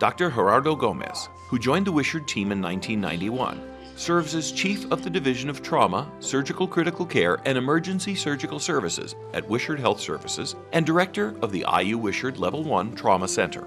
Dr. Gerardo Gomez, who joined the Wishard team in 1991, serves as Chief of the Division of Trauma, Surgical Critical Care, and Emergency Surgical Services at Wishard Health Services and Director of the IU Wishard Level 1 Trauma Center.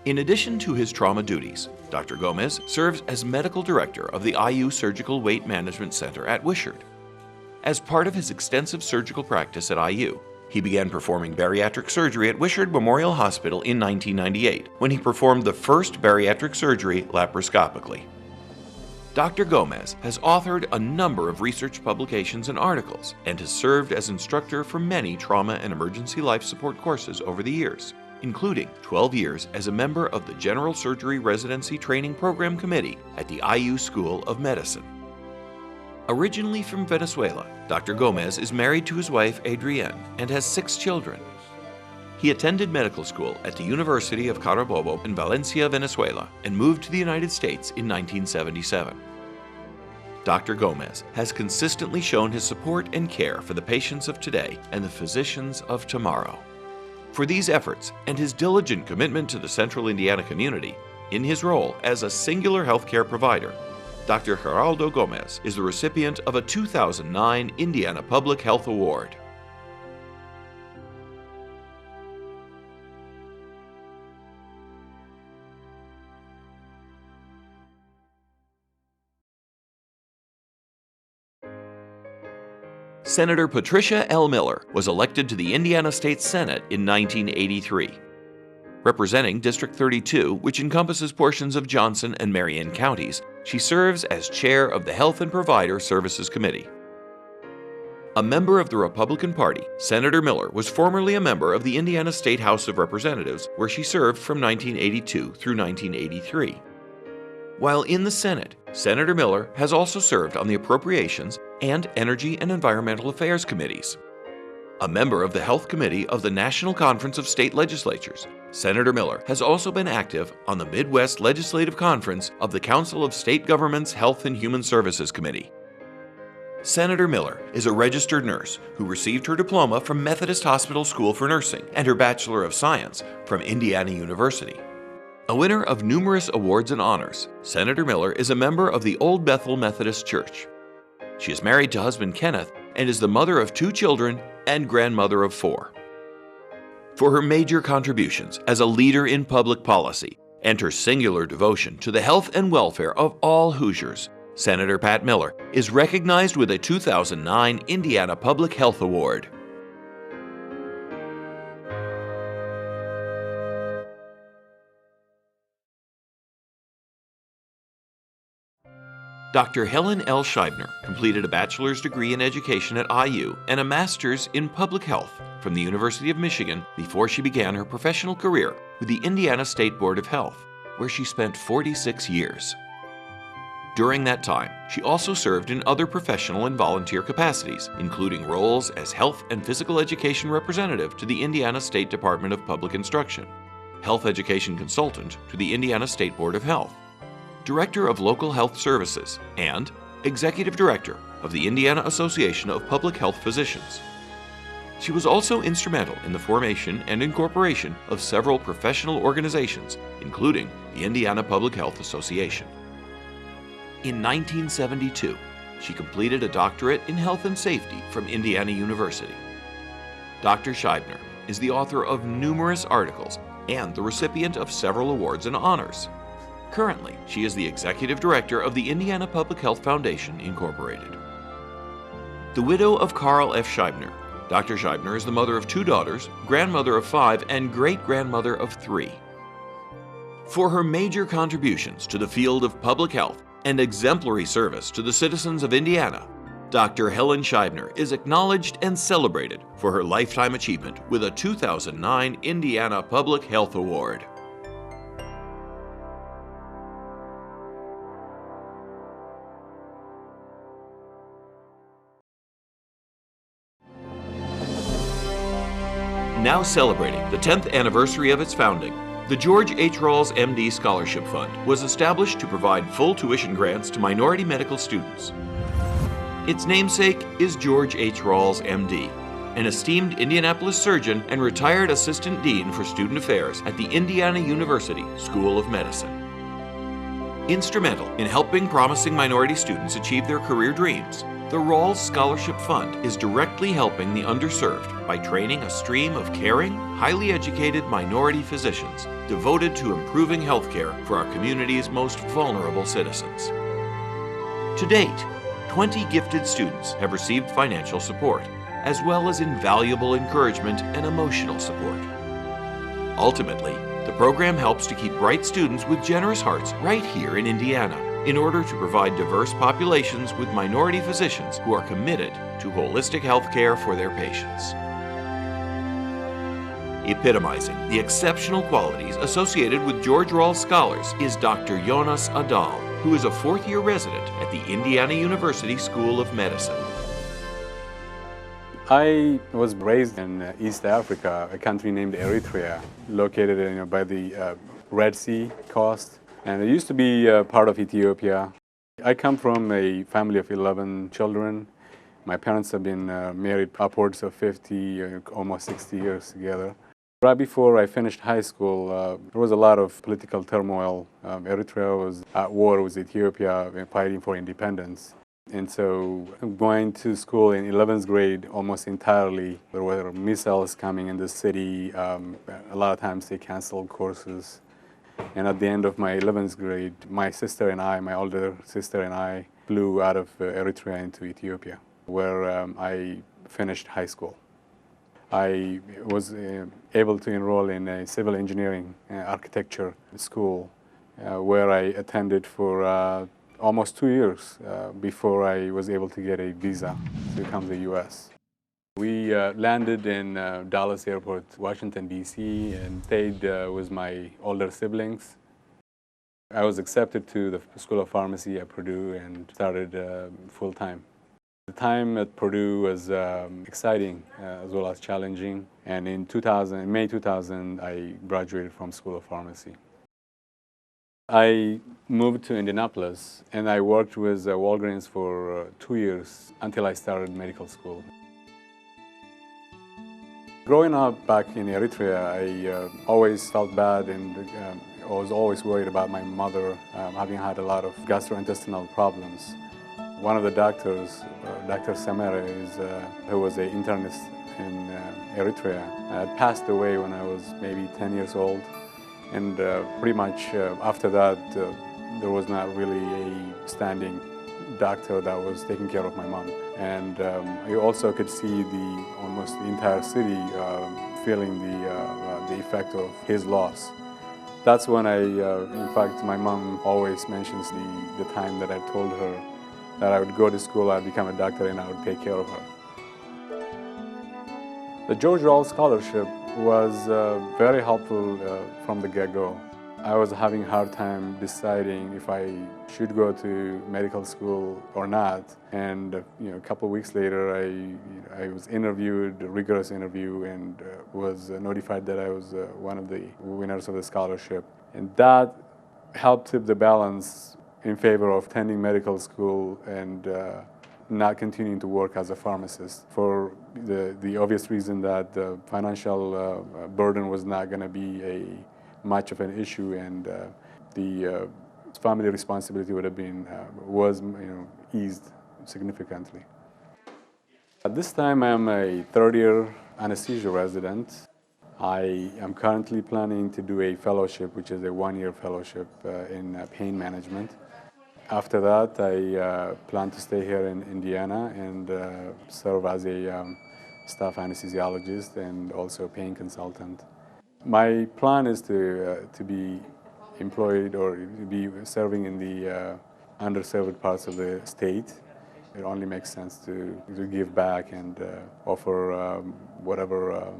In addition to his trauma duties, Dr. Gomez serves as Medical Director of the IU Surgical Weight Management Center at Wishard. As part of his extensive surgical practice at IU, he began performing bariatric surgery at Wishard Memorial Hospital in 1998, when he performed the first bariatric surgery laparoscopically. Dr. Gomez has authored a number of research publications and articles and has served as instructor for many trauma and emergency life support courses over the years, including 12 years as a member of the General Surgery Residency Training Program Committee at the IU School of Medicine. Originally from Venezuela, Dr. Gomez is married to his wife Adrienne and has 6 children. He attended medical school at the University of Carabobo in Valencia, Venezuela, and moved to the United States in 1977. Dr. Gomez has consistently shown his support and care for the patients of today and the physicians of tomorrow. For these efforts and his diligent commitment to the Central Indiana community, in his role as a singular healthcare provider, Dr. Gerardo Gomez is the recipient of a 2009 Indiana Public Health Award. Senator Patricia L. Miller was elected to the Indiana State Senate in 1983. Representing District 32, which encompasses portions of Johnson and Marion counties, she serves as chair of the Health and Provider Services Committee. A member of the Republican Party, Senator Miller was formerly a member of the Indiana State House of Representatives, where she served from 1982 through 1983. While in the Senate, Senator Miller has also served on the Appropriations and Energy and Environmental Affairs Committees. A member of the Health Committee of the National Conference of State Legislatures, Senator Miller has also been active on the Midwest Legislative Conference of the Council of State Governments Health and Human Services Committee. Senator Miller is a registered nurse who received her diploma from Methodist Hospital School for Nursing and her Bachelor of Science from Indiana University. A winner of numerous awards and honors, Senator Miller is a member of the Old Bethel Methodist Church. She is married to husband Kenneth and is the mother of 2 children and grandmother of 4. For her major contributions as a leader in public policy and her singular devotion to the health and welfare of all Hoosiers, Senator Pat Miller is recognized with a 2009 Indiana Public Health Award. Dr. Helen L. Scheibner completed a bachelor's degree in education at IU and a master's in public health from the University of Michigan before she began her professional career with the Indiana State Board of Health, where she spent 46 years. During that time, she also served in other professional and volunteer capacities, including roles as health and physical education representative to the Indiana State Department of Public Instruction, health education consultant to the Indiana State Board of Health, Director of Local Health Services, and Executive Director of the Indiana Association of Public Health Physicians. She was also instrumental in the formation and incorporation of several professional organizations, including the Indiana Public Health Association. In 1972, she completed a doctorate in health and safety from Indiana University. Dr. Scheibner is the author of numerous articles and the recipient of several awards and honors. Currently, she is the Executive Director of the Indiana Public Health Foundation, Incorporated. The widow of Carl F. Scheibner, Dr. Scheibner is the mother of 2 daughters, grandmother of 5, and great-grandmother of 3. For her major contributions to the field of public health and exemplary service to the citizens of Indiana, Dr. Helen Scheibner is acknowledged and celebrated for her lifetime achievement with a 2009 Indiana Public Health Award. Now celebrating the 10th anniversary of its founding, the George H. Rawls MD Scholarship Fund was established to provide full tuition grants to minority medical students. Its namesake is George H. Rawls MD, an esteemed Indianapolis surgeon and retired assistant dean for student affairs at the Indiana University School of Medicine. Instrumental in helping promising minority students achieve their career dreams, the Rawls Scholarship Fund is directly helping the underserved by training a stream of caring, highly educated minority physicians devoted to improving healthcare for our community's most vulnerable citizens. To date, 20 gifted students have received financial support, as well as invaluable encouragement and emotional support. Ultimately, the program helps to keep bright students with generous hearts right here in Indiana in order to provide diverse populations with minority physicians who are committed to holistic health care for their patients. Epitomizing the exceptional qualities associated with George Rawls Scholars is Dr. Jonas Adal, who is a fourth-year resident at the Indiana University School of Medicine. I was raised in East Africa, a country named Eritrea, located by the Red Sea coast, and it used to be part of Ethiopia. I come from a family of 11 children. My parents have been married upwards of 50, almost 60 years together. Right before I finished high school, there was a lot of political turmoil. Eritrea was at war with Ethiopia, fighting for independence. And so going to school in 11th grade almost entirely, there were missiles coming in the city. A lot of times they canceled courses. And at the end of my 11th grade, my sister and I, my older sister and I, flew out of Eritrea into Ethiopia, where I finished high school. I was able to enroll in a civil engineering architecture school where I attended for almost 2 years before I was able to get a visa to come to the U.S. We landed in Dallas Airport, Washington, D.C., and stayed with my older siblings. I was accepted to the School of Pharmacy at Purdue and started full-time. The time at Purdue was exciting as well as challenging, and in May 2000, I graduated from School of Pharmacy. I moved to Indianapolis, and I worked with Walgreens for 2 years until I started medical school. Growing up back in Eritrea, I always felt bad and I was always worried about my mother having had a lot of gastrointestinal problems. One of the doctors, Dr. Samere, who was an internist in Eritrea, had passed away when I was maybe 10 years old. And pretty much after that, there was not really a standing doctor that was taking care of my mom. And you also could see almost the entire city feeling the effect of his loss. That's when in fact, my mom always mentions the time that I told her that I would go to school, I'd become a doctor, and I would take care of her. The George Rawls Scholarship was very helpful from the get-go. I was having a hard time deciding if I should go to medical school or not. And a couple of weeks later, I was interviewed, a rigorous interview, and was notified that I was one of the winners of the scholarship. And that helped tip the balance in favor of attending medical school and not continuing to work as a pharmacist, for the obvious reason that the financial burden was not going to be much of an issue, and the family responsibility would have been was eased significantly. At this time, I'm a third-year anesthesia resident. I am currently planning to do a fellowship, which is a one-year fellowship in pain management. After that, I plan to stay here in Indiana and serve as a staff anesthesiologist and also pain consultant. My plan is to be employed or be serving in the underserved parts of the state. It only makes sense to give back and offer whatever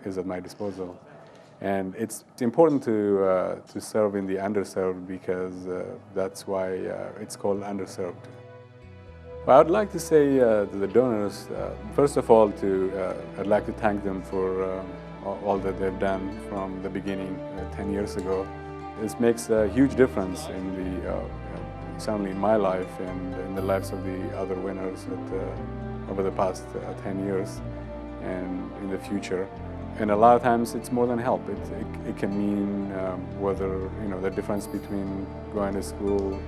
is at my disposal. And it's important to serve in the underserved because that's why it's called underserved. Well, I'd like to say to the donors, first of all, I'd like to thank them for all that they've done from the beginning 10 years ago. This makes a huge difference in certainly in my life and in the lives of the other winners over the past 10 years. and in the future. And a lot of times it's more than help. It can mean whether, the difference between going to school,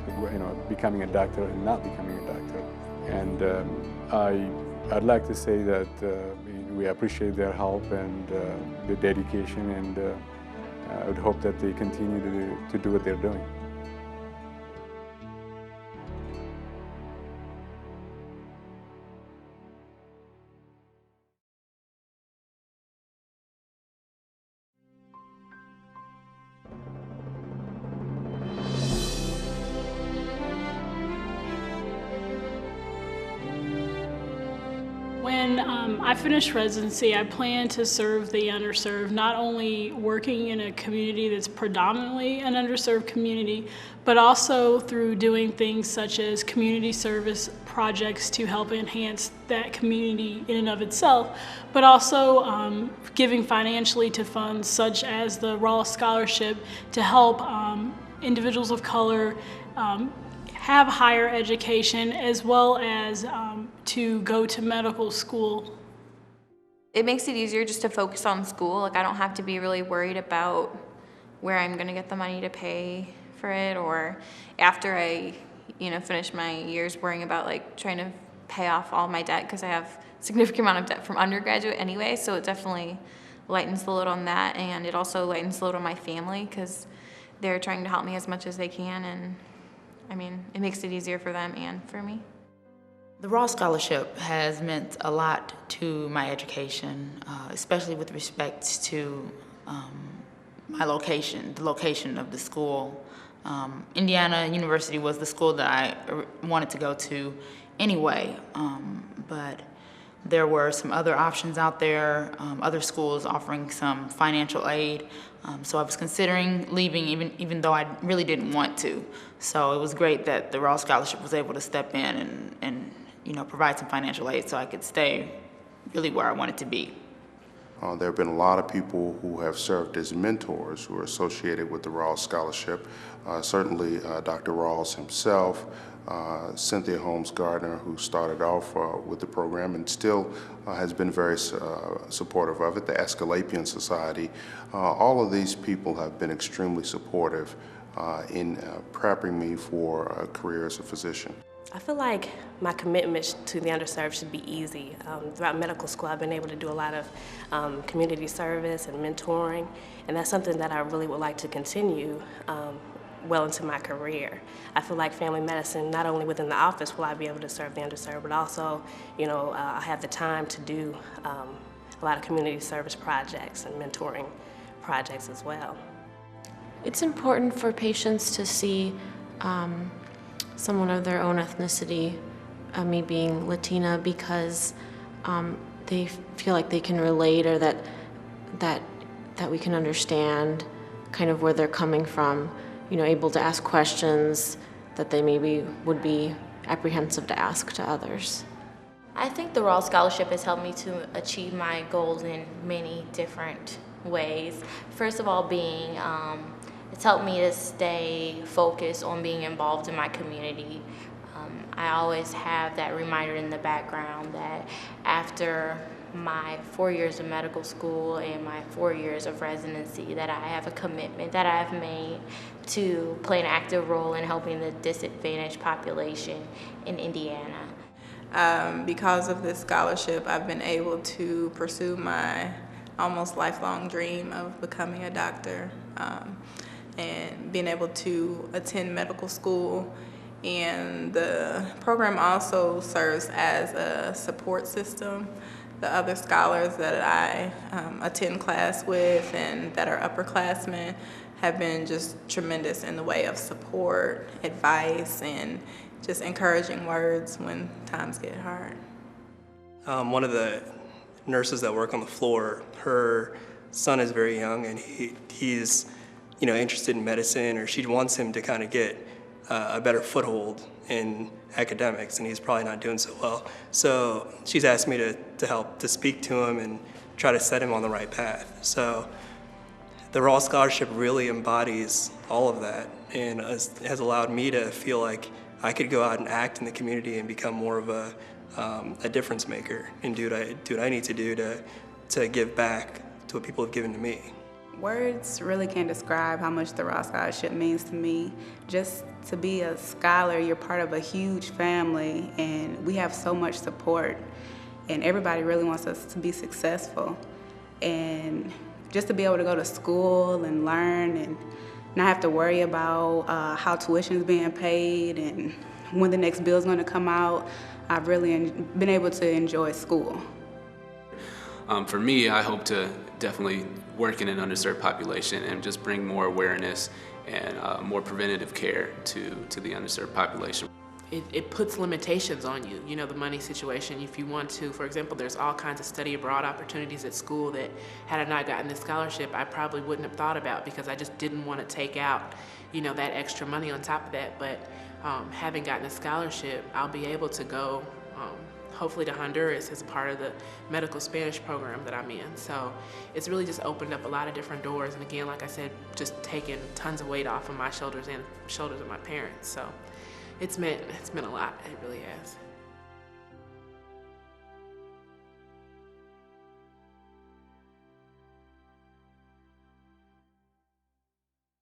becoming a doctor and not becoming a doctor. And I'd like to say that we appreciate their help and the dedication, and I would hope that they continue to do what they're doing. When I finish residency, I plan to serve the underserved, not only working in a community that's predominantly an underserved community, but also through doing things such as community service projects to help enhance that community in and of itself, but also giving financially to funds such as the Rawls Scholarship to help individuals of color have higher education, as well as to go to medical school. It makes it easier just to focus on school. Like, I don't have to be really worried about where I'm gonna get the money to pay for it, or after I, finish my years worrying about trying to pay off all my debt, because I have a significant amount of debt from undergraduate anyway, so it definitely lightens the load on that, and it also lightens the load on my family, because they're trying to help me as much as they can, and it makes it easier for them and for me. The Rawls Scholarship has meant a lot to my education, especially with respect to my location, the location of the school. Indiana University was the school that I wanted to go to anyway, but there were some other options out there, other schools offering some financial aid. So I was considering leaving even though I really didn't want to. So it was great that the Rawls Scholarship was able to step in and provide some financial aid so I could stay really where I wanted to be. There have been a lot of people who have served as mentors who are associated with the Rawls Scholarship. Certainly Dr. Rawls himself, Cynthia Holmes Gardner, who started off with the program and still has been very supportive of it, the Aesculapian Society. All of these people have been extremely supportive in prepping me for a career as a physician. I feel like my commitment to the underserved should be easy. Throughout medical school, I've been able to do a lot of community service and mentoring, and that's something that I really would like to continue well into my career. I feel like family medicine, not only within the office will I be able to serve the underserved, but also, I have the time to do a lot of community service projects and mentoring projects as well. It's important for patients to see someone of their own ethnicity, me being Latina, because they feel like they can relate, or that we can understand kind of where they're coming from, able to ask questions that they maybe would be apprehensive to ask to others. I think the Rawls Scholarship has helped me to achieve my goals in many different ways. First of all, it's helped me to stay focused on being involved in my community. I always have that reminder in the background that after my 4 years of medical school and my 4 years of residency, that I have a commitment that I've made to play an active role in helping the disadvantaged population in Indiana. Because of this scholarship, I've been able to pursue my almost lifelong dream of becoming a doctor. And being able to attend medical school. And the program also serves as a support system. The other scholars that I attend class with and that are upperclassmen have been just tremendous in the way of support, advice, and just encouraging words when times get hard. One of the nurses that work on the floor, her son is very young, and he's interested in medicine, or she wants him to kind of get a better foothold in academics, and he's probably not doing so well. So she's asked me to help to speak to him and try to set him on the right path. So the Rawls Scholarship really embodies all of that, and has allowed me to feel like I could go out and act in the community and become more of a a difference maker and do what I need to do to give back to what people have given to me. Words really can't describe how much the Ross Scholarship means to me. Just to be a scholar, you're part of a huge family, and we have so much support, and everybody really wants us to be successful. And just to be able to go to school and learn and not have to worry about how tuition's being paid and when the next bill's going to come out, I've really been able to enjoy school. For me, I hope to definitely work in an underserved population and just bring more awareness and more preventative care to the underserved population. It puts limitations on you, you know, the money situation. If you want to, for example, there's all kinds of study abroad opportunities at school that had I not gotten this scholarship, I probably wouldn't have thought about because I just didn't want to take out, you know, that extra money on top of that. But having gotten a scholarship, I'll be able to go hopefully to Honduras as a part of the medical Spanish program that I'm in. So it's really just opened up a lot of different doors. And again, like I said, just taking tons of weight off of my shoulders and shoulders of my parents. So it's meant a lot. It really has.